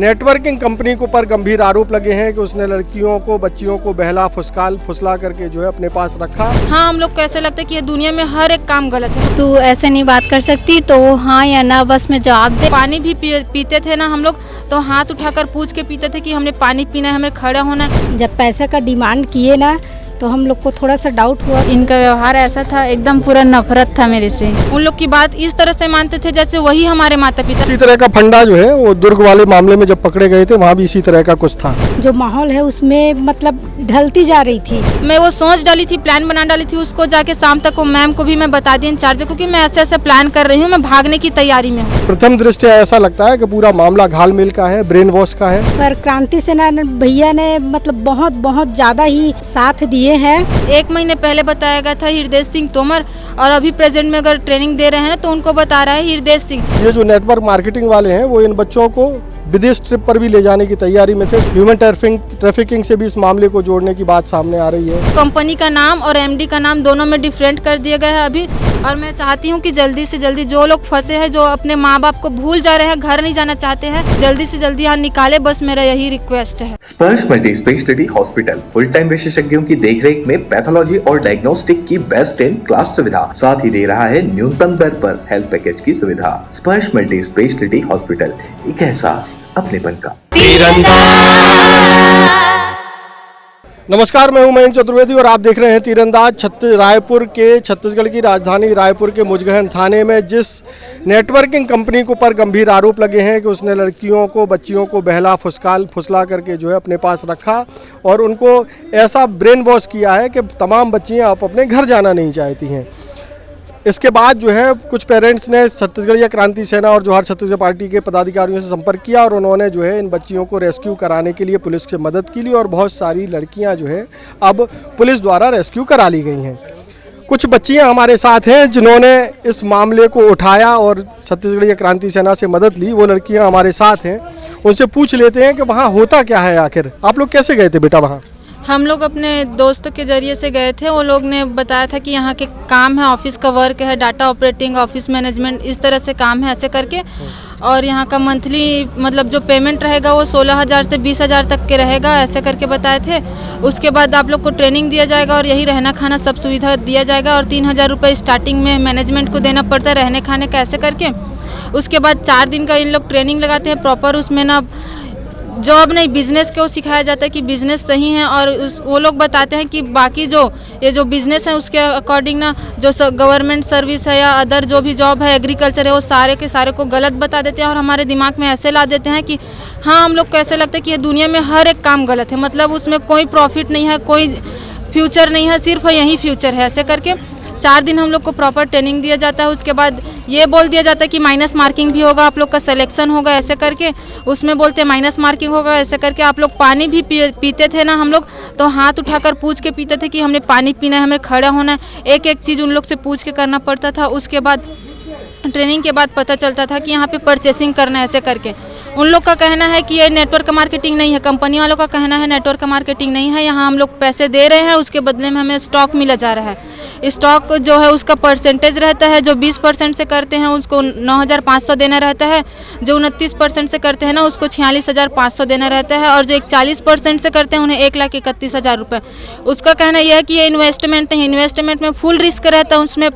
Networking company के ऊपर गंभीर आरोप लगे हैं कि उसने लड़कियों को, बच्चियों को बहला फुसला करके जो है अपने पास रखा। हाँ, हम लोग को ऐसे लगता है कि ये दुनिया में हर एक काम गलत है। तू ऐसे नहीं बात कर सकती, तो हाँ या ना बस में जवाब दे। पानी भी पीते थे ना हम लोग, तो हाथ उठाकर पूछ के पीते थे कि हमने पानी पीना है, हमें खड़ा होना है। जब पैसे का डिमांड किए ना तो हम लोग को थोड़ा सा डाउट हुआ। इनका व्यवहार ऐसा था, एकदम पूरा नफरत था मेरे से। उन लोग की बात इस तरह से मानते थे जैसे वही हमारे माता पिता। इसी तरह का फंडा जो है वो दुर्ग वाले मामले में जब पकड़े गए थे वहाँ भी इसी तरह का कुछ था। जो माहौल है उसमें मतलब ढलती जा रही थी। मैं वो सोच डाली थी, प्लान बना डाली थी, उसको जाके शाम तक वो मैम को भी मैं बता दी, इंचार्ज को, कि मैं ऐसे ऐसे प्लान कर रही हूँ, मैं भागने की तैयारी में हूँ। प्रथम दृष्टया ऐसा लगता है कि पूरा मामला घालमेल का है, ब्रेन वॉश का है। पर क्रांति सेना भैया ने मतलब बहुत ज़्यादा ही साथ दिए हैं। 1 महीने पहले बताया गया था हृदय सिंह तोमर, और अभी प्रेजेंट में अगर ट्रेनिंग दे रहे हैं तो उनको बता रहा है हृदय सिंह। ये जो नेटवर्क मार्केटिंग वाले हैं वो इन बच्चों को विदेश ट्रिप पर भी ले जाने की तैयारी में थे। ह्यूमन ट्रैफिकिंग से भी इस मामले को जोड़ने की बात सामने आ रही है। कंपनी का नाम और एमडी का नाम दोनों में डिफरेंट कर दिया गया है अभी, और मैं चाहती हूँ कि जल्दी से जल्दी जो लोग फंसे हैं, जो अपने माँ बाप को भूल जा रहे हैं, घर नहीं जाना चाहते हैं, जल्दी से जल्दी यहाँ निकाले, बस मेरा यही रिक्वेस्ट है। स्पर्श multi speciality hospital full time विशेषज्ञों की देखरेख में पैथोलॉजी और डायग्नोस्टिक की बेस्ट इन क्लास सुविधा, साथ ही दे रहा है न्यूनतम दर पर हेल्थ पैकेज की सुविधा। स्पर्श मल्टी स्पेशलिटी हॉस्पिटल, एक एहसास अपनेपन का। नमस्कार, मैं हूं मयंक चतुर्वेदी और आप देख रहे हैं तीरंदाज। छत्तीसगढ़ की राजधानी रायपुर के मुजगहन थाने में जिस नेटवर्किंग कंपनी के ऊपर गंभीर आरोप लगे हैं कि उसने लड़कियों को, बच्चियों को बहला फुसला करके जो है अपने पास रखा और उनको ऐसा ब्रेन वॉश किया है कि तमाम बच्चियां अब अपने घर जाना नहीं चाहती हैं। इसके बाद जो है कुछ पेरेंट्स ने छत्तीसगढ़ क्रांति सेना और जोहार छत्तीसगढ़ पार्टी के पदाधिकारियों से संपर्क किया और उन्होंने जो है इन बच्चियों को रेस्क्यू कराने के लिए पुलिस से मदद की ली और बहुत सारी लड़कियां जो है अब पुलिस द्वारा रेस्क्यू करा ली गई हैं। कुछ बच्चियां हमारे साथ हैं जिन्होंने इस मामले को उठाया और छत्तीसगढ़ क्रांति सेना से मदद ली। वो लड़कियाँ हमारे साथ हैं, उनसे पूछ लेते हैं कि वहाँ होता क्या है आखिर। आप लोग कैसे गए थे बेटा वहाँ? हम लोग अपने दोस्त के जरिए से गए थे। वो लोग ने बताया था कि यहाँ के काम है, ऑफिस का वर्क है, डाटा ऑपरेटिंग, ऑफिस मैनेजमेंट, इस तरह से काम है ऐसे करके। और यहाँ का मंथली मतलब जो पेमेंट रहेगा वो 16,000 से 20,000 तक के रहेगा, ऐसे करके बताए थे। उसके बाद आप लोग को ट्रेनिंग दिया जाएगा और यही रहना खाना सब सुविधा दिया जाएगा और 3,000 रुपये स्टार्टिंग में मैनेजमेंट को देना पड़ता है रहने खाने का, ऐसे करके। उसके बाद 4 दिन का इन लोग ट्रेनिंग लगाते हैं प्रॉपर। उसमें ना जॉब नहीं, बिजनेस को सिखाया जाता है कि बिजनेस सही है, और वो लोग बताते हैं कि बाकी जो ये जो बिजनेस है उसके अकॉर्डिंग ना जो गवर्नमेंट सर्विस है या अदर जो भी जॉब है, एग्रीकल्चर है, वो सारे के सारे को गलत बता देते हैं और हमारे दिमाग में ऐसे ला देते हैं कि हाँ, हम लोग को ऐसे लगता है कि ये दुनिया में हर एक काम गलत है, मतलब उसमें कोई प्रॉफिट नहीं है, कोई फ्यूचर नहीं है, सिर्फ यही फ्यूचर है, ऐसे करके। 4 दिन हम लोग को प्रॉपर ट्रेनिंग दिया जाता है। उसके बाद ये बोल दिया जाता है कि माइनस मार्किंग भी होगा, आप लोग का सिलेक्शन होगा, ऐसे करके। उसमें बोलते हैं माइनस मार्किंग होगा, ऐसे करके। आप लोग पानी भी पीते थे ना हम लोग, तो हाथ उठाकर पूछ के पीते थे कि हमने पानी पीना है, हमें खड़ा होना है, एक एक चीज़ उन लोग से पूछ के करना पड़ता था। उसके बाद ट्रेनिंग के बाद पता चलता था कि यहाँ पे परचेसिंग करना है, ऐसे करके। उन लोग का कहना है कि ये नेटवर्क मार्केटिंग नहीं है, कंपनी वालों का कहना है नेटवर्क मार्केटिंग नहीं है, यहाँ हम लोग पैसे दे रहे हैं, उसके बदले में हमें स्टॉक मिला जा रहा है। स्टॉक जो है उसका परसेंटेज रहता है, जो 20% से करते हैं उसको 9,500 देना रहता है, जो 29% से करते हैं ना उसको 46,500 देना रहता है, और जो 41% से करते हैं उन्हें 1,31,000 रुपये। उसका कहना यह है कि ये इन्वेस्टमेंट नहीं, इन्वेस्टमेंट में फुल रिस्क रहता है, उसमें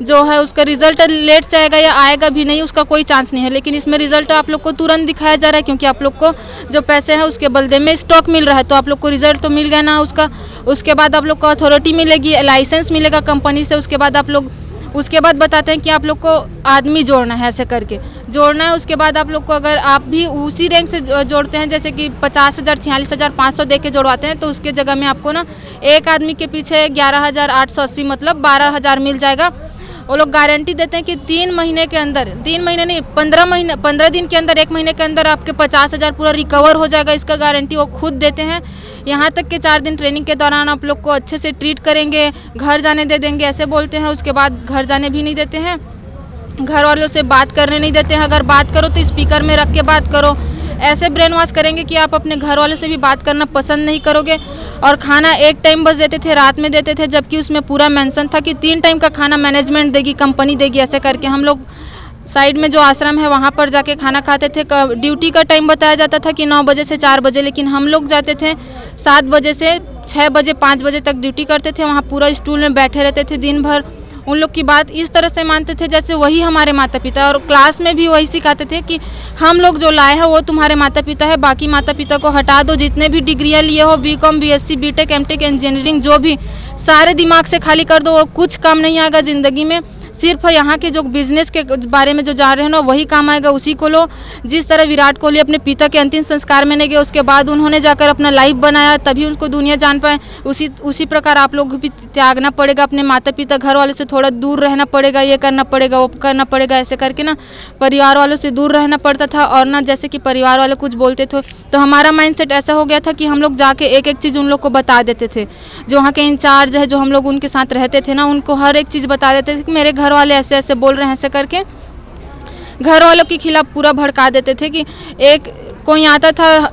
जो है उसका रिजल्ट लेट से आएगा या आएगा भी नहीं, उसका कोई चांस नहीं है। लेकिन इसमें रिजल्ट आप लोग को तुरंत दिखाया जा रहा है, क्योंकि आप लोग को जो पैसे हैं उसके बदले में स्टॉक मिल रहा है, तो आप लोग को रिजल्ट तो मिल गया ना उसका। उसके बाद आप लोग को अथॉरिटी मिलेगी, लाइसेंस मिलेगा कंपनी से। उसके बाद आप लोग उसके बाद बताते हैं कि आप लोग को आदमी जोड़ना है, ऐसे करके जोड़ना है। उसके बाद आप लोग को अगर आप भी उसी रैंक से जोड़ते हैं, जैसे कि 50,000 46,500 दे के जोड़वाते हैं, तो उसके जगह में आपको ना एक आदमी के पीछे 11,880 मतलब 12,000 मिल जाएगा। वो लोग गारंटी देते हैं कि 3 महीने के अंदर, 3 महीने नहीं 15 दिन के अंदर, 1 महीने के अंदर आपके 50,000 पूरा रिकवर हो जाएगा। इसका गारंटी वो खुद देते हैं। यहाँ तक कि 4 दिन ट्रेनिंग के दौरान आप लोग को अच्छे से ट्रीट करेंगे, घर जाने दे देंगे, ऐसे बोलते हैं। उसके बाद घर जाने भी नहीं देते हैं, घर वालों से बात करने नहीं देते हैं। अगर बात करो तो स्पीकर में रख के बात करो, ऐसे ब्रेन वॉश करेंगे कि आप अपने घर वालों से भी बात करना पसंद नहीं करोगे। और खाना 1 टाइम बस देते थे, रात में देते थे, जबकि उसमें पूरा मेंशन था कि 3 टाइम का खाना मैनेजमेंट देगी, कंपनी देगी, ऐसे करके। हम लोग साइड में जो आश्रम है वहाँ पर जाके खाना खाते थे। ड्यूटी का टाइम बताया जाता था कि 9 बजे से 4 बजे, लेकिन हम लोग जाते थे 7 बजे से 6 बजे 5 बजे तक ड्यूटी करते थे। वहाँ पूरा स्टूल में बैठे रहते थे दिन भर। उन लोग की बात इस तरह से मानते थे जैसे वही हमारे माता पिता, और क्लास में भी वही सिखाते थे कि हम लोग जो लाए हैं वो तुम्हारे माता पिता है, बाकी माता पिता को हटा दो। जितने भी डिग्रियां लिए हो, BCom, BSc, BTech, MTech, engineering, जो भी, सारे दिमाग से खाली कर दो, वो कुछ काम नहीं आएगा ज़िंदगी में। सिर्फ यहाँ के जो बिजनेस के बारे में जो जान रहे हो ना वही काम आएगा, उसी को लो। जिस तरह विराट कोहली अपने पिता के अंतिम संस्कार में नहीं गए, उसके बाद उन्होंने जाकर अपना लाइफ बनाया, तभी उनको दुनिया जान पाए। उसी प्रकार आप लोग भी त्यागना पड़ेगा अपने माता पिता, घर वालों से थोड़ा दूर रहना पड़ेगा, ये करना पड़ेगा, वो करना पड़ेगा। ऐसे करके ना परिवार वालों से दूर रहना पड़ता था। और ना जैसे कि परिवार वाले कुछ बोलते थे तो हमारा माइंडसेट ऐसा हो गया था कि हम लोग जाके एक एक चीज़ उन लोग को बता देते थे। जो वहाँ के इंचार्ज है, जो हम लोग उनके साथ रहते थे ना, उनको हर एक चीज़ बता देते थे कि मेरे घर वाले ऐसे ऐसे बोल रहे हैं। ऐसे करके घर वालों के खिलाफ पूरा भड़का देते थे कि एक कोई आता था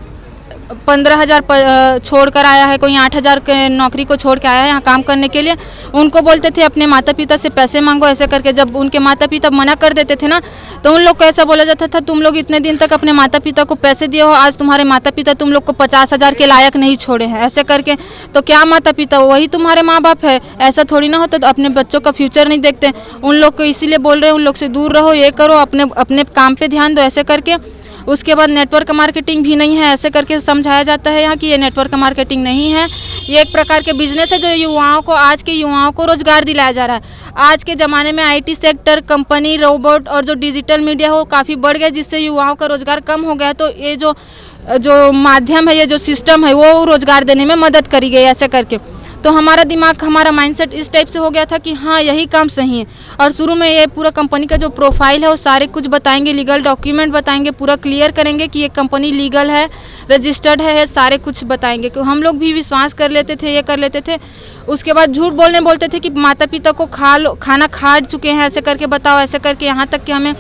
15,000 छोड़ कर आया है, कोई 8,000 के नौकरी को छोड़ के आया है यहाँ काम करने के लिए, उनको बोलते थे अपने माता पिता से पैसे मांगो। ऐसे करके जब उनके माता पिता मना कर देते थे ना तो उन लोग को ऐसा बोला जाता था, तुम लोग इतने दिन तक अपने माता पिता को पैसे दिए हो, आज तुम्हारे माता पिता तुम लोग को 50,000 के लायक नहीं छोड़े हैं। ऐसे करके तो क्या माता पिता, वही तुम्हारे माँ बाप है, ऐसा थोड़ी ना होता। तो अपने बच्चों का फ्यूचर नहीं देखते, उन लोग को इसीलिए बोल रहे हैं उन लोग से दूर रहो, ये करो, अपने काम पर ध्यान दो। ऐसे करके उसके बाद नेटवर्क मार्केटिंग भी नहीं है, ऐसे करके समझाया जाता है यहाँ कि ये नेटवर्क मार्केटिंग नहीं है, ये एक प्रकार के बिजनेस है जो युवाओं को, आज के युवाओं को रोजगार दिलाया जा रहा है। आज के ज़माने में आईटी सेक्टर, कंपनी, रोबोट और जो डिजिटल मीडिया हो काफ़ी बढ़ गया, जिससे युवाओं का रोजगार कम हो गया है। तो ये जो माध्यम है, ये जो सिस्टम है, वो रोजगार देने में मदद करी गई ऐसे करके। तो हमारा दिमाग, हमारा माइंडसेट इस टाइप से हो गया था कि हाँ यही काम सही है। और शुरू में ये पूरा कंपनी का जो प्रोफाइल है वो सारे कुछ बताएंगे, लीगल डॉक्यूमेंट बताएंगे, पूरा क्लियर करेंगे कि ये कंपनी लीगल है, रजिस्टर्ड है, सारे कुछ बताएंगे। कि हम लोग भी विश्वास कर लेते थे, ये कर लेते थे। उसके बाद झूठ बोलते थे कि माता पिता को खाना खा चुके हैं, ऐसे करके बताओ, ऐसे करके, यहाँ तक कि हमें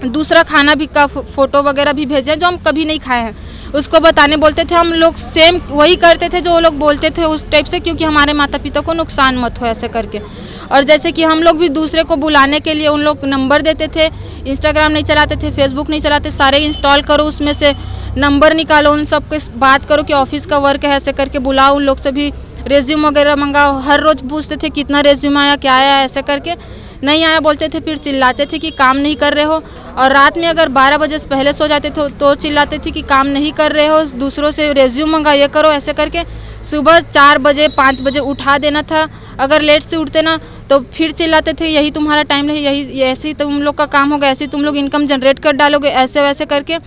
दूसरा खाना भी का फ़ोटो वगैरह भी भेजे जो हम कभी नहीं खाए हैं, उसको बताने बोलते थे। हम लोग सेम वही करते थे जो वो लोग बोलते थे उस टाइप से, क्योंकि हमारे माता पिता को नुकसान मत हो, ऐसे करके। और जैसे कि हम लोग भी दूसरे को बुलाने के लिए उन लोग नंबर देते थे, इंस्टाग्राम नहीं चलाते थे, फेसबुक नहीं चलाते, सारे इंस्टॉल करो, उसमें से नंबर निकालो, उन सब के बात करो कि ऑफिस का वर्क है, ऐसे करके बुलाओ। उन लोग से भी रेज्यूम वगैरह मंगाओ, हर रोज़ पूछते थे कितना रेज्यूम आया, क्या आया, ऐसे करके। नहीं आया बोलते थे, फिर चिल्लाते थे कि काम नहीं कर रहे हो। और रात में अगर 12 बजे से पहले सो जाते थे तो चिल्लाते थे कि काम नहीं कर रहे हो, दूसरों से रेज्यूम मंगाओ, ये करो, ऐसे करके। सुबह 4 बजे 5 बजे उठा देना था। अगर लेट से उठते ना तो फिर चिल्लाते थे यही तुम्हारा टाइम नहीं, यही ऐसे ही तुम लोग का काम होगा, ऐसे ही तुम लोग इनकम जनरेट कर डालोगे, ऐसे वैसे करके।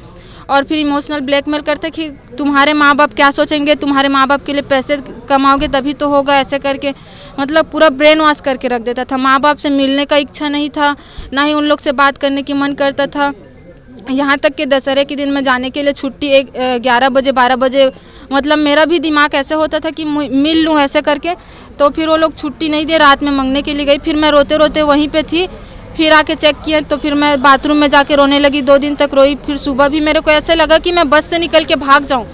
और फिर इमोशनल ब्लैकमेल करते कि तुम्हारे माँ बाप क्या सोचेंगे, तुम्हारे माँ बाप के लिए पैसे कमाओगे तभी तो होगा, ऐसे करके। मतलब पूरा ब्रेन वॉश करके रख देता था। माँ बाप से मिलने का इच्छा नहीं था, ना ही उन लोग से बात करने की मन करता था। यहाँ तक कि दशहरे के दिन में जाने के लिए छुट्टी 11 बजे 12 बजे, मतलब मेरा भी दिमाग ऐसे होता था कि मिल लूँ, ऐसे करके। तो फिर वो लोग छुट्टी नहीं दे, रात में मांगने के लिए गई। फिर मैं रोते रोते वहीं पे थी, फिर आके चेक किया तो फिर मैं बाथरूम में जाके रोने लगी, 2 दिन तक रोई। फिर सुबह भी मेरे को ऐसे लगा कि मैं बस से निकल के भाग जाऊँ।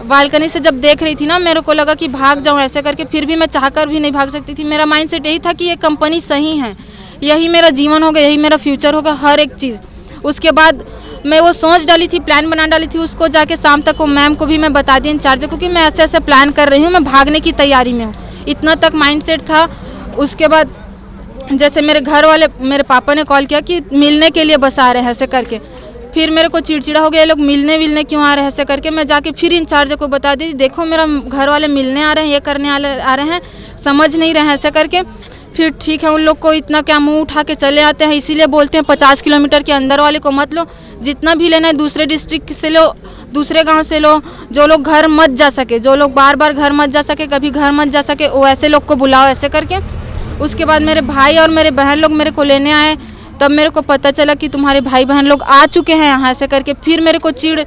बालकनी से जब देख रही थी ना, मेरे को लगा कि भाग जाऊँ, ऐसे करके। फिर भी मैं चाहकर भी नहीं भाग सकती थी। मेरा माइंडसेट यही था कि ये कंपनी सही है, यही मेरा जीवन होगा, यही मेरा फ्यूचर होगा, हर एक चीज़। उसके बाद मैं वो सोच डाली थी, प्लान बना डाली थी, उसको जाके शाम तक वो मैम को भी मैं बता दी, इंचार्ज को, कि मैं ऐसे ऐसे प्लान कर रही हूँ, मैं भागने की तैयारी में हूँ। इतना तक माइंडसेट था। उसके बाद जैसे मेरे घर वाले, मेरे पापा ने कॉल किया कि मिलने के लिए बस आ रहे हैं, ऐसे करके। फिर मेरे को चिड़चिड़ा हो गया, ये लोग मिलने क्यों आ रहे हैं, ऐसे करके। मैं जाके फिर इंचार्ज को बता दी, देखो मेरा घर वाले मिलने आ रहे हैं, ये करने आ रहे हैं, समझ नहीं रहे हैं, ऐसे करके। फिर ठीक है, उन लोग को इतना क्या मुंह उठा के चले आते हैं, इसीलिए बोलते हैं 50 किलोमीटर के अंदर वाले को मत लो, जितना भी लेना है दूसरे डिस्ट्रिक्ट से लो, दूसरे गांव से लो। जो लोग घर मत जा सके, जो लोग बार बार घर मत जा सके, कभी घर मत जा सके, वो ऐसे लोग को बुलाओ, ऐसे करके। उसके बाद मेरे भाई और मेरे बहन लोग मेरे को लेने आए, तब मेरे को पता चला कि तुम्हारे भाई बहन लोग आ चुके हैं यहाँ, ऐसे करके। फिर मेरे को चिढ़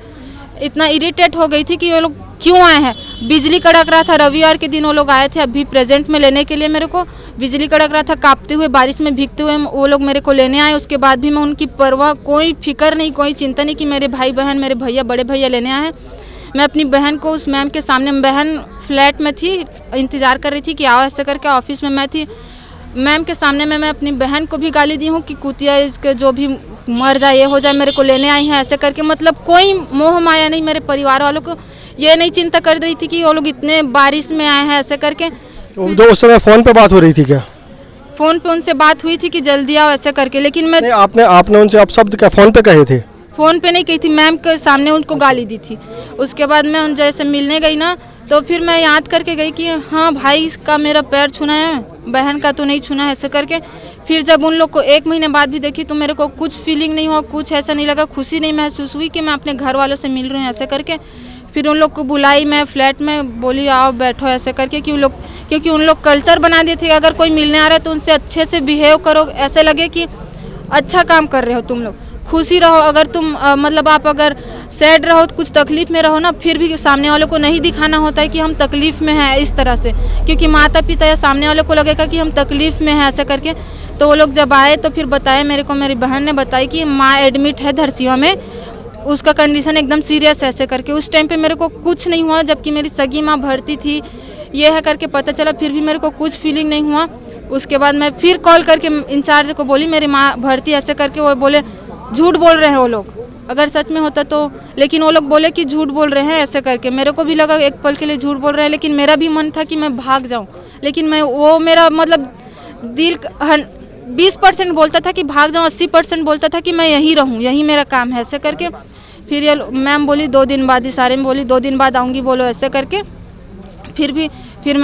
इतना इरिटेट हो गई थी कि वो लोग क्यों आए हैं। बिजली कड़क रहा था, रविवार के दिन वो लोग आए थे अभी प्रेजेंट में लेने के लिए। मेरे को बिजली कड़क रहा था, कांपते हुए, बारिश में भीगते हुए वो लोग मेरे को लेने आए। उसके बाद भी मैं उनकी परवाह, कोई फिक्र नहीं, कोई चिंता नहीं कि मेरे भाई बहन, मेरे भैया, बड़े भैया लेने आए हैं। मैं अपनी बहन को उस मैम के सामने, बहन फ्लैट में थी, इंतज़ार कर रही थी कि आओ, ऐसे करके। ऑफिस में मैं थी, मैम के सामने मैं अपनी बहन को भी गाली दी हूँ कि कुतिया, इसके जो भी मर जाए, ये हो जाए, मेरे को लेने आई हैं ऐसे करके। मतलब कोई मोह माया नहीं, मेरे परिवार वालों को ये नहीं चिंता कर रही थी कि वो लोग इतने बारिश में आए हैं ऐसे करके। तो उस समय फ़ोन पे बात हो रही थी क्या? फ़ोन पे उनसे बात हुई थी कि जल्दी आओ ऐसे करके, लेकिन मैं नहीं, आपने उनसे अपशब्द क्या फ़ोन पे कहे थे? फ़ोन पे नहीं कही थी, मैम के सामने उनको गाली दी थी। उसके बाद मैं उन जैसे मिलने गई ना, तो फिर मैं याद करके गई कि हाँ भाई इसका मेरा पैर छूना है, बहन का तो नहीं छूना है ऐसे करके। फिर जब उन लोग को 1 महीने बाद भी देखी तो मेरे को कुछ फीलिंग नहीं हुआ, कुछ ऐसा नहीं लगा, खुशी नहीं महसूस हुई कि मैं अपने घर वालों से मिल रही हूँ ऐसे करके। फिर उन लोग को बुलाई मैं फ्लैट में, बोली आओ बैठो ऐसे करके, क्योंकि उन लोग कल्चर बना दिए थे अगर कोई मिलने आ रहा है तो उनसे अच्छे से बिहेव करो, ऐसे लगे कि अच्छा काम कर रहे हो तुम लोग, खुशी रहो। अगर तुम मतलब आप अगर सैड रहो, कुछ तकलीफ़ में रहो ना, फिर भी सामने वालों को नहीं दिखाना होता है कि हम तकलीफ़ में हैं इस तरह से, क्योंकि माता पिता या सामने वालों को लगेगा कि हम तकलीफ़ में हैं ऐसे करके। तो वो लोग जब आए तो फिर बताए मेरे को, मेरी बहन ने बताई कि माँ एडमिट है धरसीवा में, उसका कंडीशन एकदम सीरियस है ऐसे करके। उस टाइम पे मेरे को कुछ नहीं हुआ, जबकि मेरी सगी माँ भर्ती थी, ये है करके पता चला, फिर भी मेरे को कुछ फीलिंग नहीं हुआ। उसके बाद मैं फिर कॉल करके इंचार्ज को बोली मेरी माँ भर्ती ऐसे करके, वो बोले झूठ बोल रहे हैं वो लोग, अगर सच में होता तो। लेकिन वो लोग बोले कि झूठ बोल रहे हैं ऐसे करके। मेरे को भी लगा एक पल के लिए झूठ बोल रहे हैं, लेकिन मेरा भी मन था कि मैं भाग जाऊँ, लेकिन मैं वो मेरा मतलब दिल 20% बोलता था कि भाग जाऊँ, 80% बोलता था कि मैं यहीं रहूँ, यही मेरा काम है ऐसे करके। फिर ये मैम बोली 2 दिन बाद, इशारे में बोली 2 दिन बाद आऊँगी बोलो ऐसे करके। फिर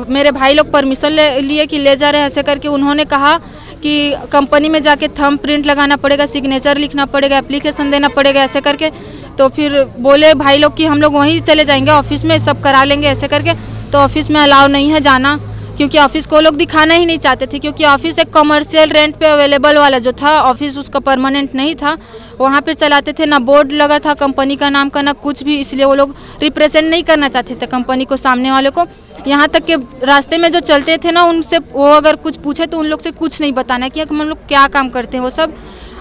मेरे भाई लोग परमिशन लिए कि ले जा रहे हैं ऐसे करके। उन्होंने कहा कि कंपनी में जाके थंब प्रिंट लगाना पड़ेगा, सिग्नेचर लिखना पड़ेगा, एप्लीकेशन देना पड़ेगा ऐसे करके। तो फिर बोले भाई लोग कि हम लोग वहीं चले जाएंगे, ऑफिस में सब करा लेंगे ऐसे करके। तो ऑफिस में अलाउ नहीं है जाना, क्योंकि ऑफिस को लोग दिखाना ही नहीं चाहते थे, क्योंकि ऑफिस एक कमर्शियल रेंट पे अवेलेबल वाला जो था ऑफिस, उसका परमानेंट नहीं था, वहाँ पे चलाते थे, ना बोर्ड लगा था कंपनी का नाम का, ना कुछ भी। इसलिए वो लोग रिप्रेजेंट नहीं करना चाहते थे कंपनी को सामने वाले को। यहाँ तक कि रास्ते में जो चलते थे ना, उनसे वो अगर कुछ पूछे तो उन लोग से कुछ नहीं बताना कि हम लोग क्या काम करते हैं वो सब।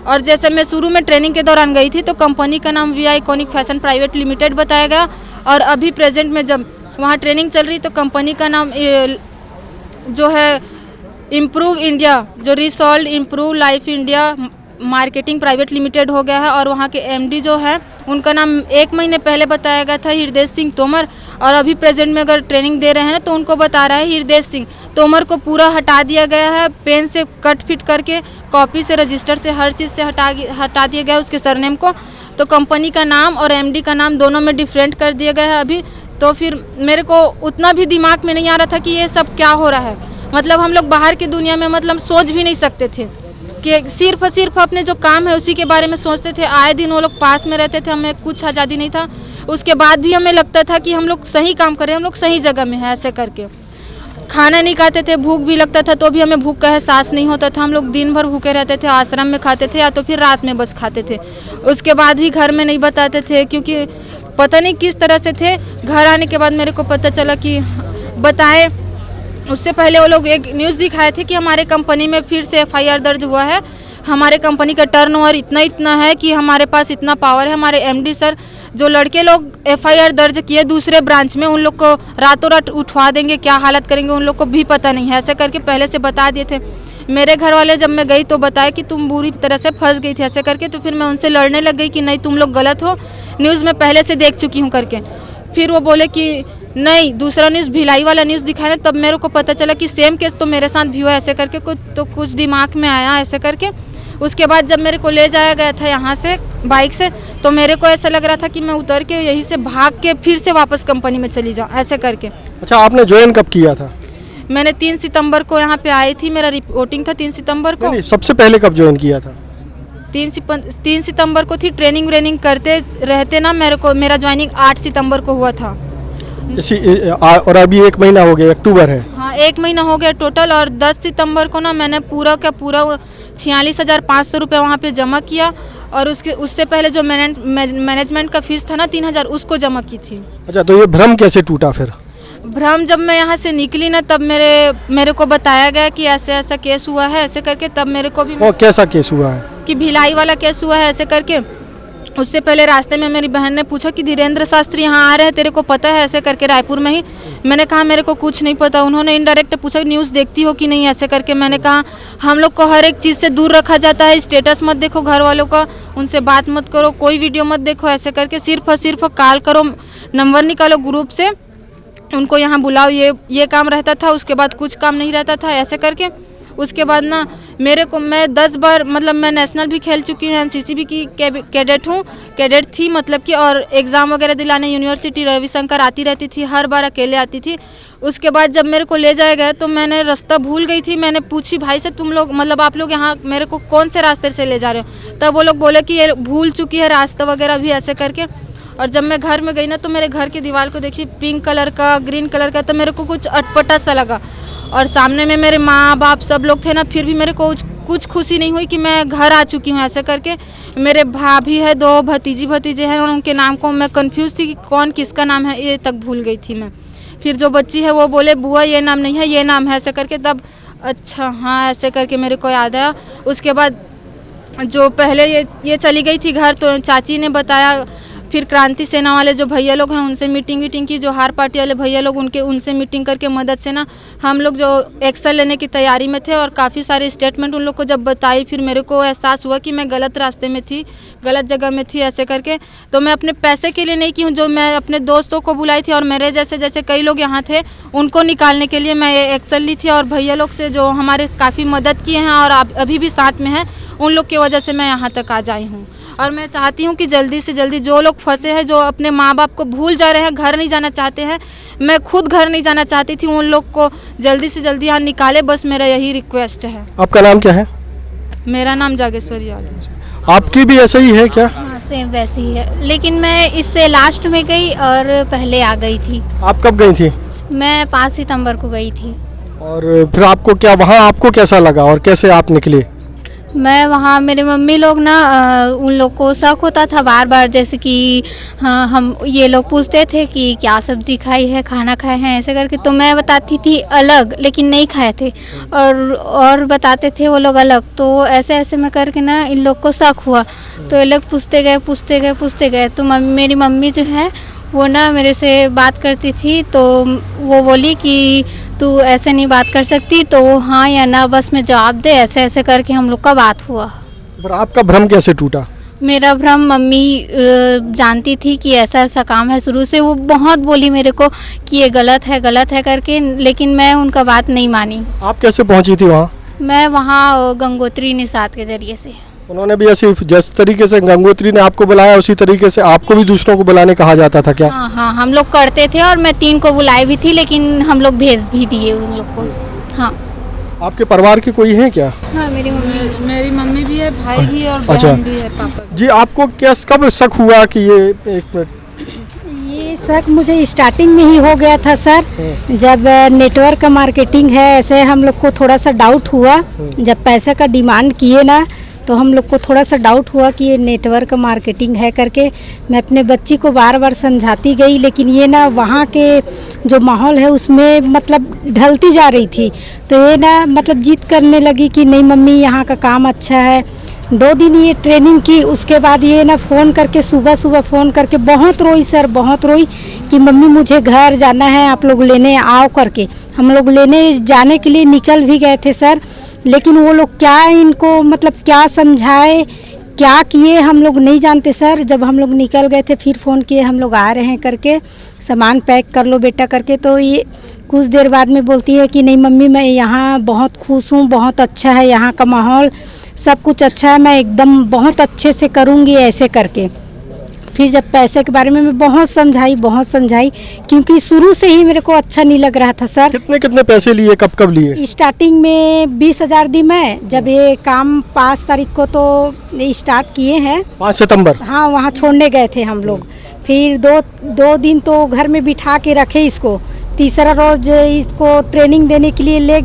और जैसे मैं शुरू में ट्रेनिंग के दौरान गई थी तो कंपनी का नाम V Iconic Fashion Private Limited बताया गया, और अभी प्रेजेंट में जब वहाँ ट्रेनिंग चल रही तो कंपनी का नाम जो है इम्प्रूव इंडिया, जो resolve improve life India marketing private limited हो गया है। और वहाँ के एमडी जो है उनका नाम 1 महीने पहले बताया गया था हृदय सिंह तोमर, और अभी प्रेजेंट में अगर ट्रेनिंग दे रहे हैं तो उनको बता रहा है हृदय सिंह तोमर को पूरा हटा दिया गया है, पेन से कट फिट करके, कॉपी से, रजिस्टर से, हर चीज़ से हटा दिया गया उसके सरनेम को। तो कंपनी का नाम और एमडी का नाम दोनों में डिफरेंट कर दिया गया है अभी। तो फिर मेरे को उतना भी दिमाग में नहीं आ रहा था कि ये सब क्या हो रहा है। मतलब हम लोग बाहर की दुनिया में मतलब सोच भी नहीं सकते थे कि सिर्फ अपने जो काम है उसी के बारे में सोचते थे। आए दिन वो लोग पास में रहते थे, हमें कुछ आज़ादी नहीं था। उसके बाद भी हमें लगता था कि हम लोग सही काम कर रहे हैं, हम लोग सही जगह में हैं ऐसे करके। खाना नहीं खाते थे, भूख भी लगता था तो भी हमें भूख का एहसास नहीं होता था। हम लोग दिन भर भूखे रहते थे, आश्रम में खाते थे या तो फिर रात में बस खाते थे। उसके बाद भी घर में नहीं बताते थे, क्योंकि पता नहीं किस तरह से थे। घर आने के बाद मेरे को पता चला कि बताएं, उससे पहले वो लोग एक न्यूज़ दिखाए थे कि हमारे कंपनी में फिर से एफआईआर दर्ज हुआ है। हमारे कंपनी का टर्नओवर इतना है कि हमारे पास इतना पावर है। हमारे एमडी सर जो लड़के लोग एफआईआर दर्ज किए दूसरे ब्रांच में, उन लोग को रातों रात उठवा देंगे, क्या हालत करेंगे उन लोग को भी पता नहीं है, ऐसे करके पहले से बता दिए थे। मेरे घर वाले जब मैं गई तो बताया कि तुम बुरी तरह से फंस गई थी ऐसे करके। तो फिर मैं उनसे लड़ने लग गई कि नहीं तुम लोग गलत हो, न्यूज़ में पहले से देख चुकी हूँ करके। फिर वो बोले कि नहीं, दूसरा न्यूज़ भिलाई वाला न्यूज़ दिखाया। तब मेरे को पता चला कि सेम केस तो मेरे साथ भी हुआ ऐसे करके। कुछ दिमाग में आया ऐसे करके। उसके बाद जब मेरे को ले जाया गया था यहाँ से बाइक से, तो मेरे को ऐसा लग रहा था कि मैं उतर के यहीं से भाग के फिर से वापस कंपनी में चली जाऊँ ऐसे करके। अच्छा, आपने ज्वाइन कब किया था? मैंने 3 सितंबर को यहाँ पे आई थी, मेरा रिपोर्टिंग था 3 सितंबर को। नहीं, सबसे पहले कब ज्वाइन किया था? 3 सितंबर को थी। ट्रेनिंग करते रहते ना मेरा ज्वाइनिंग 8 सितंबर को हुआ था। और अभी 1 महीना हो गया, अक्टूबर है। हाँ, 1 महीना हो गया टोटल। और 10 सितंबर को ना मैंने पूरा 46,500 रुपये वहाँ पे जमा किया, और उससे पहले जो मैनेजमेंट का फीस था ना 3,000, उसको जमा की थी। अच्छा, तो ये भ्रम कैसे टूटा फिर? भ्रम जब मैं यहाँ से निकली ना, तब मेरे को बताया गया कि ऐसा केस हुआ है ऐसे करके। तब मेरे को भी कैसा केस हुआ है? कि भिलाई वाला केस हुआ है ऐसे करके। उससे पहले रास्ते में मेरी बहन ने पूछा कि धीरेन्द्र शास्त्री यहाँ आ रहे हैं, तेरे को पता है, ऐसे करके रायपुर में ही। मैंने कहा मेरे को कुछ नहीं पता। उन्होंने इनडायरेक्ट पूछा न्यूज़ देखती हो कि नहीं, ऐसे करके। मैंने कहा हम लोग को हर एक चीज़ से दूर रखा जाता है, स्टेटस मत देखो घर वालों का, उनसे बात मत करो, कोई वीडियो मत देखो, ऐसे करके सिर्फ और सिर्फ कॉल करो, नंबर निकालो ग्रुप से, उनको यहाँ बुलाओ, ये काम रहता था। उसके बाद कुछ काम नहीं रहता था, ऐसे करके। उसके बाद ना मेरे को, मैं 10 बार मतलब मैं नेशनल भी खेल चुकी हूँ, एनसीसी भी की कैडेट हूँ, कैडेट थी मतलब कि, और एग्ज़ाम वगैरह दिलाने यूनिवर्सिटी रविशंकर आती रहती थी, हर बार अकेले आती थी। उसके बाद जब मेरे को ले जाया गया तो मैंने रास्ता भूल गई थी। मैंने पूछी भाई से, तुम लोग मतलब आप लोग यहाँ मेरे को कौन से रास्ते से ले जा रहे हो? तब वो लोग बोले कि ये भूल चुकी है रास्ता वगैरह भी, ऐसे करके। और जब मैं घर में गई ना तो मेरे घर की दीवार को देखी, पिंक कलर का, ग्रीन कलर का, तो मेरे को कुछ अटपटा सा लगा। और सामने में मेरे माँ बाप सब लोग थे ना, फिर भी मेरे को कुछ खुशी नहीं हुई कि मैं घर आ चुकी हूँ, ऐसे करके। मेरे भाभी है, 2 भतीजे हैं, और उनके नाम को मैं कंफ्यूज थी कि कौन किसका नाम है, ये तक भूल गई थी मैं। फिर जो बच्ची है वो बोले बुआ ये नाम नहीं है, ये नाम है, ऐसे करके। तब अच्छा हाँ, ऐसे करके मेरे को याद आया। उसके बाद जो पहले ये चली गई थी घर, तो चाची ने बताया। फिर क्रांति सेना वाले जो भैया लोग हैं उनसे मीटिंग की, जो हार पार्टी वाले भैया लोग, उनसे मीटिंग करके मदद से ना हम लोग जो एक्शन लेने की तैयारी में थे, और काफ़ी सारे स्टेटमेंट उन लोग को जब बताई, फिर मेरे को एहसास हुआ कि मैं गलत रास्ते में थी, गलत जगह में थी, ऐसे करके। तो मैं अपने पैसे के लिए नहीं की हूँ, जो मैं अपने दोस्तों को बुलाई थी और मेरे जैसे कई लोग यहाँ थे, उनको निकालने के लिए मैं एक्शन ली थी। और भैया लोग से जो हमारे काफ़ी मदद किए हैं और अभी भी साथ में हैं, उन लोग की वजह से मैं यहाँ तक आ जाई हूँ। और मैं चाहती हूँ कि जल्दी से जल्दी जो लोग फंसे हैं, जो अपने माँ बाप को भूल जा रहे हैं, घर नहीं जाना चाहते हैं, मैं खुद घर नहीं जाना चाहती थी, उन लोग को जल्दी से जल्दी यहाँ निकाले, बस मेरा यही रिक्वेस्ट है। आपका नाम क्या है? मेरा नाम जागेश्वरी यादव। आपकी भी ऐसा ही है क्या? हाँ सेम वैसी ही है, लेकिन मैं इससे लास्ट में गई और पहले आ गई थी। आप कब गई थी? मैं 5 सितंबर को गई थी। और फिर आपको क्या वहाँ आपको कैसा लगा और कैसे आप निकले? मैं वहाँ, मेरे मम्मी लोग ना उन लोग को शक होता था बार बार, जैसे कि हाँ हम ये लोग पूछते थे कि क्या सब्जी खाई है, खाना खाए हैं, ऐसे करके। तो मैं बताती थी अलग, लेकिन नहीं खाए थे, और बताते थे वो लोग अलग। तो ऐसे ऐसे में करके ना इन लोग को शक हुआ, तो ये लोग पूछते गए। तो मेरी मम्मी जो है वो ना मेरे से बात करती थी, तो वो बोली कि तू ऐसे नहीं बात कर सकती, तो हाँ या ना बस में जवाब दे, ऐसे ऐसे करके हम लोग का बात हुआ। पर आपका भ्रम कैसे टूटा? मेरा भ्रम मम्मी जानती थी कि ऐसा ऐसा काम है, शुरू से वो बहुत बोली मेरे को कि ये गलत है करके, लेकिन मैं उनका बात नहीं मानी। आप कैसे पहुंची थी वहाँ? मैं वहाँ गंगोत्री निषाद के ज़रिए से। उन्होंने भी ऐसे जिस तरीके से गंगोत्री ने आपको बुलाया, उसी तरीके से आपको भी दूसरों को बुलाने कहा जाता था क्या? हाँ हम लोग करते थे, और मैं 3 को बुलाई भी थी, लेकिन हम लोग भेज भी दिए उन लोग को। हाँ। आपके परिवार के कोई हैं क्या? हाँ मेरी मम्मी भी है, भाई भी और अच्छा। बहन भी है, पापा भी। जी, आपको क्या कब शक हुआ कि ये, एक मिनट, ये शक मुझे स्टार्टिंग में ही हो गया था सर, जब नेटवर्क मार्केटिंग है, ऐसे हम लोग को थोड़ा सा डाउट हुआ। जब पैसे का डिमांड किए ना, तो हम लोग को थोड़ा सा डाउट हुआ कि ये नेटवर्क मार्केटिंग है करके। मैं अपने बच्ची को बार बार समझाती गई, लेकिन ये ना वहाँ के जो माहौल है उसमें मतलब ढलती जा रही थी। तो ये ना मतलब जिद करने लगी कि नहीं मम्मी यहाँ का काम अच्छा है। 2 दिन ये ट्रेनिंग की, उसके बाद ये ना फ़ोन करके सुबह फ़ोन करके बहुत रोई सर, बहुत रोई कि मम्मी मुझे घर जाना है, आप लोग लेने आओ करके। हम लोग लेने जाने के लिए निकल भी गए थे सर, लेकिन वो लोग क्या इनको मतलब क्या समझाए, क्या किए हम लोग नहीं जानते सर। जब हम लोग निकल गए थे फिर फ़ोन किए, हम लोग आ रहे हैं करके, सामान पैक कर लो बेटा करके। तो ये कुछ देर बाद में बोलती है कि नहीं मम्मी मैं यहाँ बहुत खुश हूँ, बहुत अच्छा है यहाँ का माहौल, सब कुछ अच्छा है, मैं एकदम बहुत अच्छे से करूँगी, ऐसे करके। फिर जब पैसे के बारे में मैं बहुत समझाई, क्योंकि शुरू से ही मेरे को अच्छा नहीं लग रहा था सर। कितने पैसे लिए, कब लिए? स्टार्टिंग में 20,000 दी मैं, जब ये काम 5 तारीख को तो स्टार्ट किए हैं, 5 सितंबर। हाँ वहाँ छोड़ने गए थे हम लोग। फिर दो दिन तो घर में बिठा के रखे इसको। तीसरा रोज इसको ट्रेनिंग देने के लिए ले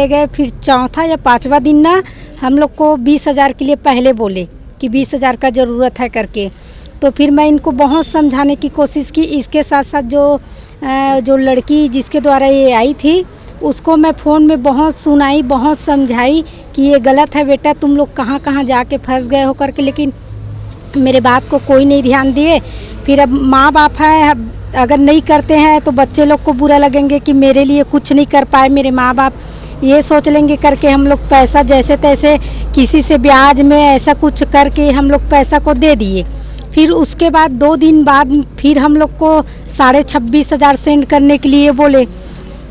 गए, फिर चौथा या 5वां दिन ना हम लोग को 20,000 के लिए पहले बोले कि 20,000 का ज़रूरत है करके। तो फिर मैं इनको बहुत समझाने की कोशिश की। इसके साथ साथ जो लड़की जिसके द्वारा ये आई थी, उसको मैं फ़ोन में बहुत सुनाई, बहुत समझाई कि ये गलत है बेटा, तुम लोग कहाँ कहाँ जाके फंस गए हो करके, लेकिन मेरे बात को कोई नहीं ध्यान दिए। फिर अब माँ बाप हैं, अगर नहीं करते हैं तो बच्चे लोग को बुरा लगेंगे कि मेरे लिए कुछ नहीं कर पाए मेरे माँ बाप, ये सोच लेंगे करके हम लोग पैसा जैसे तैसे किसी से ब्याज में ऐसा कुछ करके हम लोग पैसा को दे दिए। फिर उसके बाद 2 दिन बाद फिर हम लोग को 26,500 सेंड करने के लिए बोले।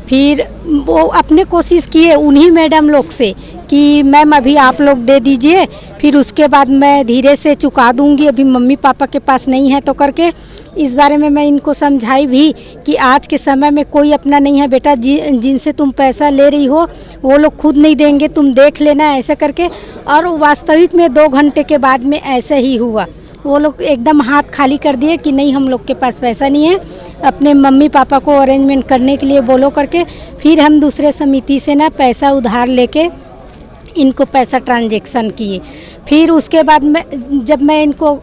फिर वो अपने कोशिश किए उन्हीं मैडम लोग से कि मैम अभी आप लोग दे दीजिए, फिर उसके बाद मैं धीरे से चुका दूंगी, अभी मम्मी पापा के पास नहीं है तो करके। इस बारे में मैं इनको समझाई भी कि आज के समय में कोई अपना नहीं है बेटा, जिनसे तुम पैसा ले रही हो वो लोग खुद नहीं देंगे, तुम देख लेना ऐसे करके। और वास्तविक में 2 घंटे के बाद में ऐसे ही हुआ, वो लोग एकदम हाथ खाली कर दिए कि नहीं हम लोग के पास पैसा नहीं है, अपने मम्मी पापा को अरेंजमेंट करने के लिए बोलो करके। फिर हम दूसरे समिति से ना पैसा उधार लेके इनको पैसा ट्रांजैक्शन किए। फिर उसके बाद में जब मैं इनको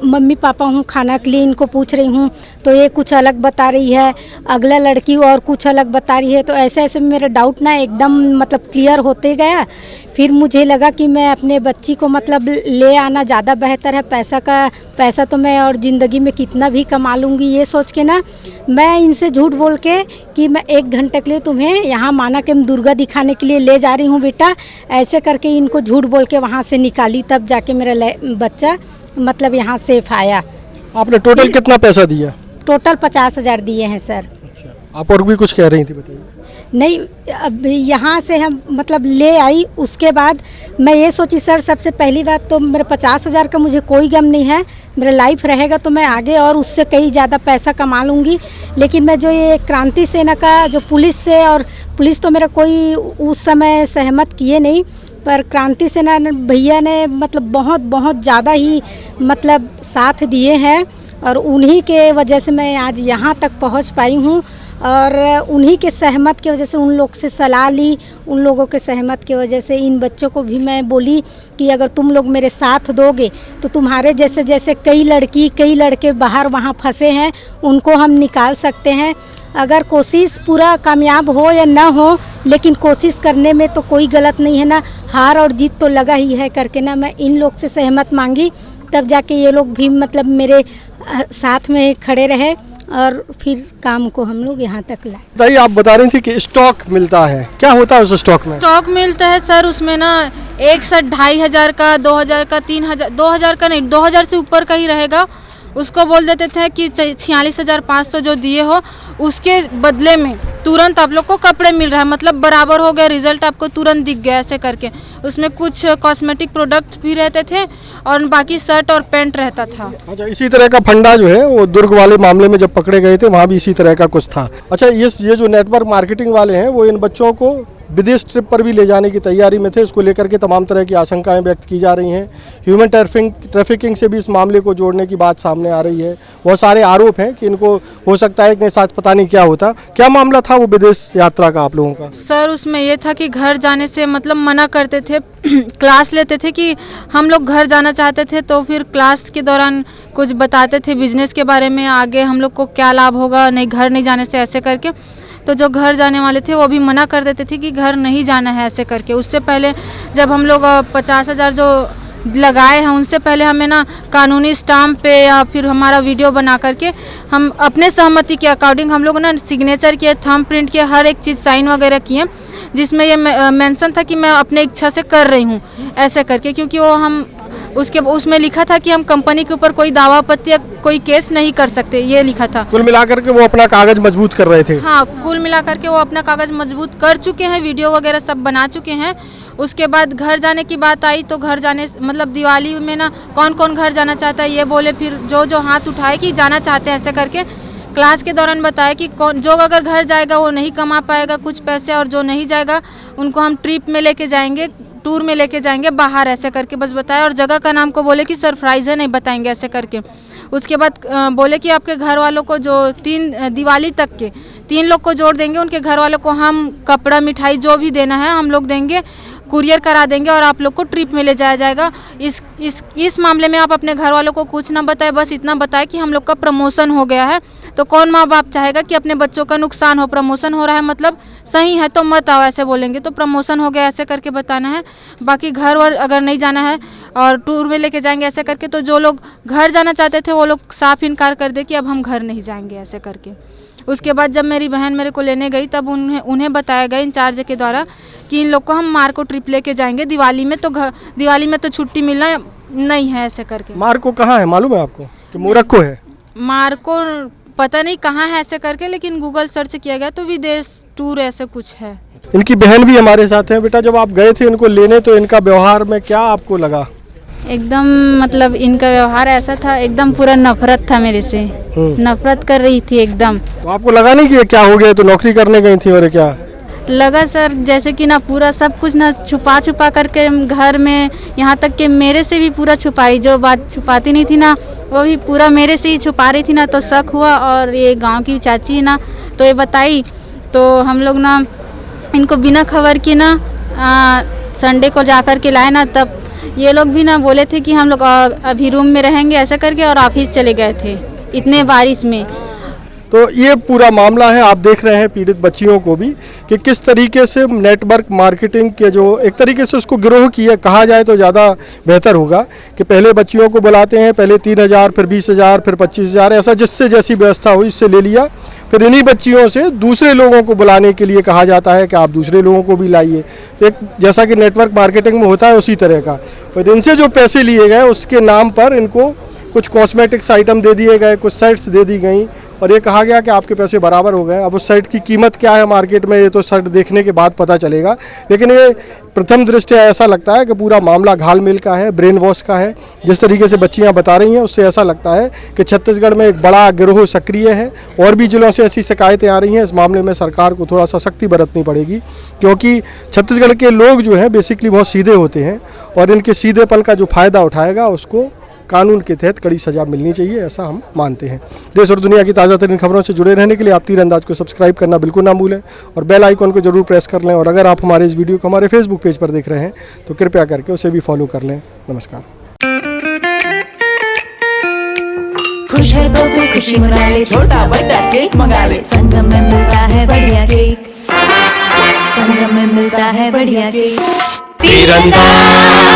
मम्मी पापा हूँ खाना के लिए इनको पूछ रही हूँ तो ये कुछ अलग बता रही है, अगला लड़की और कुछ अलग बता रही है। तो ऐसे ऐसे मेरा डाउट ना एकदम मतलब क्लियर होते गया। फिर मुझे लगा कि मैं अपने बच्ची को मतलब ले आना ज़्यादा बेहतर है, पैसा तो मैं और ज़िंदगी में कितना भी कमा लूँगी, ये सोच के ना मैं इनसे झूठ बोल के कि मैं 1 घंटे के लिए तुम्हें यहाँ माना के दुर्गा दिखाने के लिए ले जा रही हूँ बेटा, ऐसे करके इनको झूठ बोल के वहाँ से निकाली। तब जाके मेरा बच्चा मतलब यहाँ सेफ आया। आपने टोटल कितना पैसा दिया? टोटल 50,000 दिए हैं सर। आप और भी कुछ कह रही थी, बताइए। नहीं, अब यहाँ से हम मतलब ले आई, उसके बाद मैं ये सोची सर सबसे पहली बात तो मेरे 50,000 का मुझे कोई गम नहीं है, मेरा लाइफ रहेगा तो मैं आगे और उससे कई ज़्यादा पैसा कमा लूँगी। लेकिन मैं जो ये क्रांति सेना का जो पुलिस से, और पुलिस तो मेरा कोई उस समय सहमत किए नहीं, पर क्रांति सेना भैया ने मतलब बहुत ज़्यादा ही मतलब साथ दिए हैं और उन्हीं के वजह से मैं आज यहाँ तक पहुँच पाई हूँ। और उन्हीं के सहमत की वजह से उन लोग से सलाह ली, उन लोगों के सहमत की वजह से इन बच्चों को भी मैं बोली कि अगर तुम लोग मेरे साथ दोगे तो तुम्हारे जैसे जैसे कई लड़के बाहर वहाँ फंसे हैं उनको हम निकाल सकते हैं। अगर कोशिश पूरा कामयाब हो या ना हो, लेकिन कोशिश करने में तो कोई गलत नहीं है ना, हार और जीत तो लगा ही है करके ना मैं इन लोग से सहमत मांगी। तब जाके ये लोग भी मतलब मेरे साथ में खड़े रहे और फिर काम को हम लोग यहाँ तक लाए। बताइए, आप बता रही थी कि स्टॉक मिलता है, क्या होता है उस स्टॉक में? स्टॉक मिलता है सर, उसमें ना एक सेट 2,500 का, 2,000 का, 3,000, 2,000 का नहीं, 2,000 से ऊपर का ही रहेगा। उसको बोल देते थे कि 46,500 जो दिए हो उसके बदले में तुरंत आप लोग को कपड़े मिल रहा है, मतलब बराबर हो गया, रिजल्ट आपको तुरंत दिख गया ऐसे करके। उसमें कुछ कॉस्मेटिक प्रोडक्ट भी रहते थे और बाकी शर्ट और पैंट रहता था। अच्छा, इसी तरह का फंडा जो है वो दुर्ग वाले मामले में जब पकड़े गए थे वहाँ भी इसी तरह का कुछ था। अच्छा, ये जो नेटवर्क मार्केटिंग वाले हैं वो इन बच्चों को विदेश ट्रिप पर भी ले जाने की तैयारी में थे। इसको लेकर के तमाम तरह की आशंकाएं व्यक्त की जा रही हैं। ह्यूमन ट्रैफिकिंग से भी इस मामले को जोड़ने की बात सामने आ रही है। बहुत सारे आरोप हैं कि इनको हो सकता है कि साथ पता नहीं क्या होता। क्या मामला था वो विदेश यात्रा का आप लोगों का? सर उसमें ये था कि घर जाने से मतलब मना करते थे क्लास लेते थे कि हम लोग घर जाना चाहते थे, तो फिर क्लास के दौरान कुछ बताते थे बिजनेस के बारे में, आगे हम लोग को क्या लाभ होगा नहीं घर नहीं जाने से, ऐसे करके। तो जो घर जाने वाले थे वो भी मना कर देते थे कि घर नहीं जाना है ऐसे करके। उससे पहले जब हम लोग 50,000 जो लगाए हैं उनसे पहले हमें ना कानूनी स्टाम्प पे या फिर हमारा वीडियो बना करके हम अपने सहमति के अकॉर्डिंग हम लोग ना सिग्नेचर किए, थंब प्रिंट किए, हर एक चीज़ साइन वगैरह किए, जिसमें ये मेंशन था कि मैं अपने इच्छा से कर रही हूँ ऐसे करके। क्योंकि वो हम उसमें लिखा था कि हम कंपनी के ऊपर कोई दावा आपत्ति या कोई केस नहीं कर सकते, ये लिखा था। कुल मिलाकर के वो अपना कागज मजबूत कर रहे थे। हाँ, कुल मिलाकर के वो अपना कागज मजबूत कर चुके हैं, वीडियो वगैरह सब बना चुके हैं। उसके बाद घर जाने की बात आई तो घर जाने मतलब दिवाली में ना कौन कौन घर जाना चाहता है ये बोले, फिर जो हाथ उठाए कि जाना चाहते हैं ऐसे करके। क्लास के दौरान बताया कि कौन जो अगर घर जाएगा वो नहीं कमा पाएगा कुछ पैसे, और जो नहीं जाएगा उनको हम ट्रिप में लेके जाएंगे, टूर में लेके जाएंगे बाहर ऐसे करके बस बताया। और जगह का नाम को बोले कि सरप्राइज़ है, नहीं बताएंगे ऐसे करके। उसके बाद बोले कि आपके घर वालों को जो 3 दिवाली तक के 3 लोग को जोड़ देंगे, उनके घर वालों को हम कपड़ा मिठाई जो भी देना है हम लोग देंगे। कुरियर करा देंगे और आप लोग को ट्रिप में ले जाया जाएगा। इस मामले में आप अपने घर वालों को कुछ ना बताएं, बस इतना बताएं कि हम लोग का प्रमोशन हो गया है। तो कौन माँ बाप चाहेगा कि अपने बच्चों का नुकसान हो? प्रमोशन हो रहा है मतलब सही है तो मत आओ, ऐसे बोलेंगे। तो प्रमोशन हो गया ऐसे करके बताना है। बाकी घर वर अगर नहीं जाना है और टूर में लेके जाएंगे ऐसे करके, तो जो लोग घर जाना चाहते थे वो लोग साफ इनकार कर दे कि अब हम घर नहीं जाएंगे ऐसे करके। उसके बाद जब मेरी बहन मेरे को लेने गई तब उन्हें बताया गया इंचार्ज के द्वारा कि इन लोग को हम मार्को ट्रिप लेके जाएंगे दिवाली में, तो दिवाली में तो छुट्टी मिलना नहीं है ऐसे करके। मार्को कहाँ है मालूम है आपको? कि मोरक्को है? मार्को पता नहीं कहाँ है ऐसे करके, लेकिन गूगल सर्च किया गया तो विदेश टूर ऐसे कुछ है। इनकी बहन भी हमारे साथ है। बेटा जब आप गए थे इनको लेने तो इनका व्यवहार में क्या आपको लगा? एकदम मतलब इनका व्यवहार ऐसा था, एकदम पूरा नफरत था मेरे से, नफरत कर रही थी एकदम। तो आपको लगा नहीं कि ये क्या हो गया, तो नौकरी करने गई थी और क्या लगा सर जैसे कि ना पूरा सब कुछ ना छुपा छुपा करके घर में, यहाँ तक कि मेरे से भी पूरा छुपाई, जो बात छुपाती नहीं थी ना वो भी पूरा मेरे से ही छुपा रही थी ना। तो शक हुआ और ये गांव की चाची है ना तो ये बताई, तो हम लोग ना इनको बिना खबर के ना संडे को जा कर के लाए ना, तब ये लोग भी ना बोले थे कि हम लोग अभी रूम में रहेंगे ऐसा करके, और ऑफिस चले गए थे इतने बारिश में। तो ये पूरा मामला है। आप देख रहे हैं पीड़ित बच्चियों को भी कि किस तरीके से नेटवर्क मार्केटिंग के जो एक तरीके से उसको गिरोह किया कहा जाए तो ज़्यादा बेहतर होगा कि पहले बच्चियों को बुलाते हैं, पहले 3,000 फिर 20,000 फिर 25,000 ऐसा जिससे जैसी व्यवस्था हुई इससे ले लिया। फिर इन्हीं बच्चियों से दूसरे लोगों को बुलाने के लिए कहा जाता है कि आप दूसरे लोगों को भी लाइए। तो एक जैसा कि नेटवर्क मार्केटिंग में होता है उसी तरह का। और इनसे जो पैसे लिए गए उसके नाम पर इनको कुछ कॉस्मेटिक्स आइटम दे दिए गए, कुछ शर्ट्स दे दी गई और ये कहा गया कि आपके पैसे बराबर हो गए। अब उस शर्ट की कीमत क्या है मार्केट में ये तो शर्ट देखने के बाद पता चलेगा, लेकिन ये प्रथम दृष्टया ऐसा लगता है कि पूरा मामला घालमेल का है, ब्रेन वॉश का है। जिस तरीके से बच्चियां बता रही हैं उससे ऐसा लगता है कि छत्तीसगढ़ में एक बड़ा गिरोह सक्रिय है और भी जिलों से ऐसी शिकायतें आ रही हैं। इस मामले में सरकार को थोड़ा सा सख्ती बरतनी पड़ेगी, क्योंकि छत्तीसगढ़ के लोग जो हैं बेसिकली बहुत सीधे होते हैं और इनके सीधेपन का जो फ़ायदा उठाएगा उसको कानून के तहत कड़ी सजा मिलनी चाहिए, ऐसा हम मानते हैं। देश और दुनिया की ताज़ा तरीन खबरों से जुड़े रहने के लिए आप तीरंदाज को सब्सक्राइब करना बिल्कुल ना भूलें और बेल आइकॉन को जरूर प्रेस कर लें। और अगर आप हमारे इस वीडियो को हमारे फेसबुक पेज पर देख रहे हैं तो कृपया करके उसे भी फॉलो कर लें। नमस्कार। खुश है तो कोई खुशी मना ले, छोटा बड़ा केक मंगा ले, संगम में मिलता है बढ़िया केक, संगम में मिलता है बढ़िया केक। तीरंदाज।